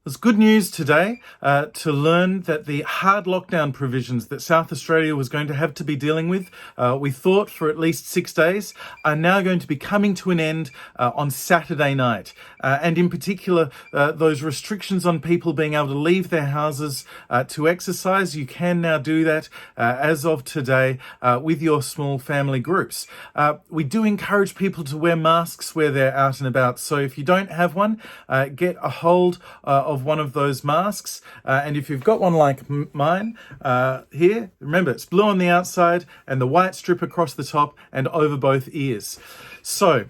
There's good news today to learn that the hard lockdown provisions that South Australia was going to have to be dealing with, we thought for at least 6 days, are now going to be coming to an end on Saturday night. And in particular, those restrictions on people being able to leave their houses to exercise, you can now do that as of today with your small family groups. We do encourage people to wear masks where they're out and about. So if you don't have one, get a hold of one of those masks, and if you've got one like mine here, remember it's blue on the outside and the white strip across the top and over both ears. So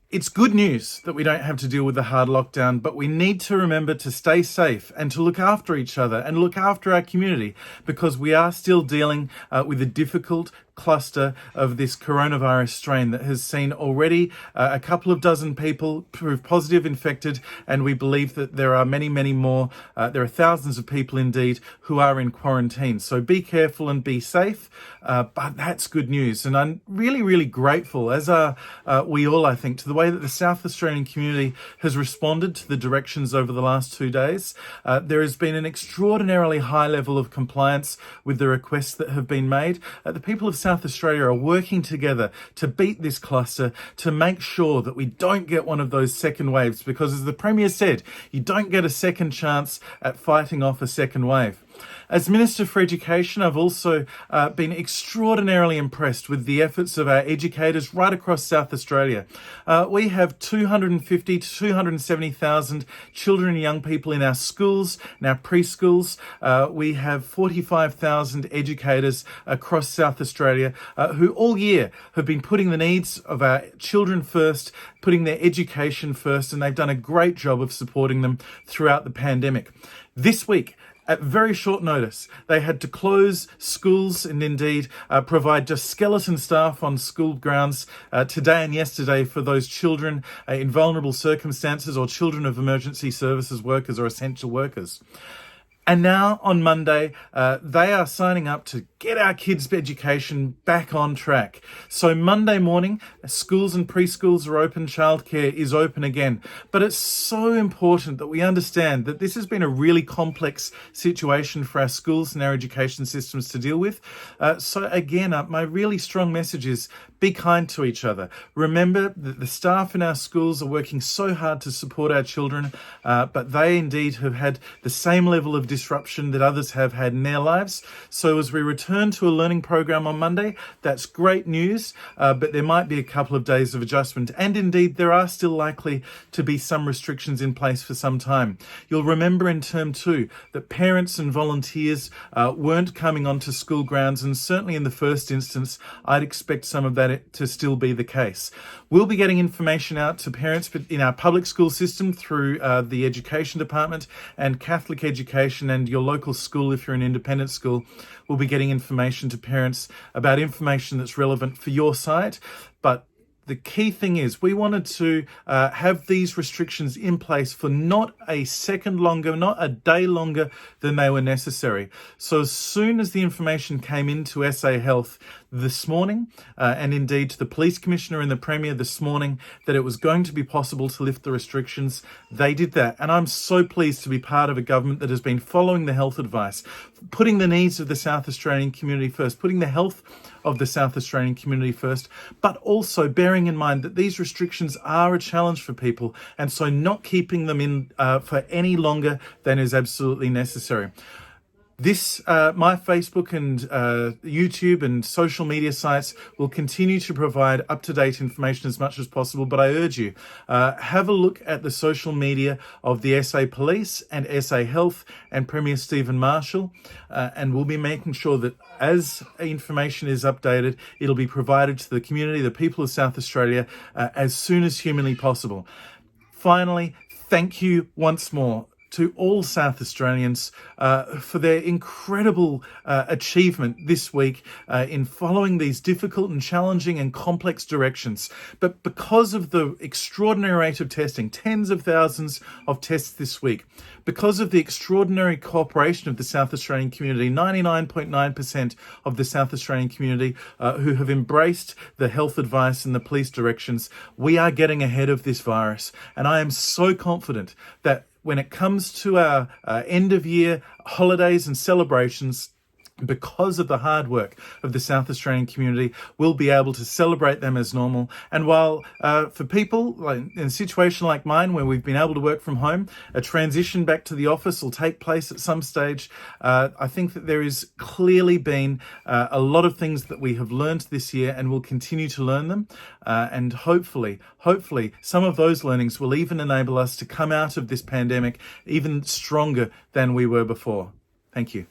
it's good news that we don't have to deal with the hard lockdown, but we need to remember to stay safe and to look after each other and look after our community, because we are still dealing with a difficult cluster of this coronavirus strain that has seen already a couple of dozen people prove positive infected, and we believe that there are many, many more. There are thousands of people indeed who are in quarantine. So be careful and be safe, but that's good news. And I'm really, really grateful, as are we all, I think, to the way that the South Australian community has responded to the directions over the last 2 days. There has been an extraordinarily high level of compliance with the requests that have been made. The people of South Australia are working together to beat this cluster, to make sure that we don't get one of those second waves, because as the Premier said, you don't get a second chance at fighting off a second wave. As Minister for Education, I've also been extraordinarily impressed with the efforts of our educators right across South Australia. We have 250 to 270,000 children and young people in our schools, in our preschools. We have 45,000 educators across South Australia who all year have been putting the needs of our children first, putting their education first, and they've done a great job of supporting them throughout the pandemic. This week, at very short notice, they had to close schools and indeed provide just skeleton staff on school grounds today and yesterday for those children in vulnerable circumstances, or children of emergency services workers or essential workers. And now on Monday, they are signing up to get our kids' education back on track. So Monday morning, schools and preschools are open, childcare is open again. But it's so important that we understand that this has been a really complex situation for our schools and our education systems to deal with. So again, my really strong message is be kind to each other. Remember that the staff in our schools are working so hard to support our children, but they indeed have had the same level of disruption that others have had in their lives. So as we return to a learning program on Monday, that's great news, but there might be a couple of days of adjustment. And indeed, there are still likely to be some restrictions in place for some time. You'll remember in term 2 that parents and volunteers weren't coming onto school grounds, and certainly in the first instance, I'd expect some of that to still be the case. We'll be getting information out to parents in our public school system through the Education Department, and Catholic Education and your local school, if you're an independent school, will be getting information to parents about information that's relevant for your site. But the key thing is we wanted to have these restrictions in place for not a second longer, not a day longer than they were necessary. So as soon as the information came into SA Health this morning, and indeed to the Police Commissioner and the Premier this morning, that it was going to be possible to lift the restrictions, they did that. And I'm so pleased to be part of a government that has been following the health advice, putting the needs of the South Australian community first, putting the health of the South Australian community first, but also bearing in mind that these restrictions are a challenge for people, and so not keeping them in for any longer than is absolutely necessary. This, my Facebook and YouTube and social media sites will continue to provide up-to-date information as much as possible, but I urge you, have a look at the social media of the SA Police and SA Health and Premier Stephen Marshall, and we'll be making sure that as information is updated, it'll be provided to the community, the people of South Australia, as soon as humanly possible. Finally, thank you once more to all South Australians for their incredible achievement this week in following these difficult and challenging and complex directions. But because of the extraordinary rate of testing, tens of thousands of tests this week, because of the extraordinary cooperation of the South Australian community, 99.9% of the South Australian community who have embraced the health advice and the police directions, we are getting ahead of this virus. And I am so confident that when it comes to our end of year holidays and celebrations, because of the hard work of the South Australian community, we'll be able to celebrate them as normal. And while for people like in a situation like mine, where we've been able to work from home, a transition back to the office will take place at some stage. I think that there has clearly been a lot of things that we have learned this year and will continue to learn them. And hopefully, some of those learnings will even enable us to come out of this pandemic even stronger than we were before. Thank you.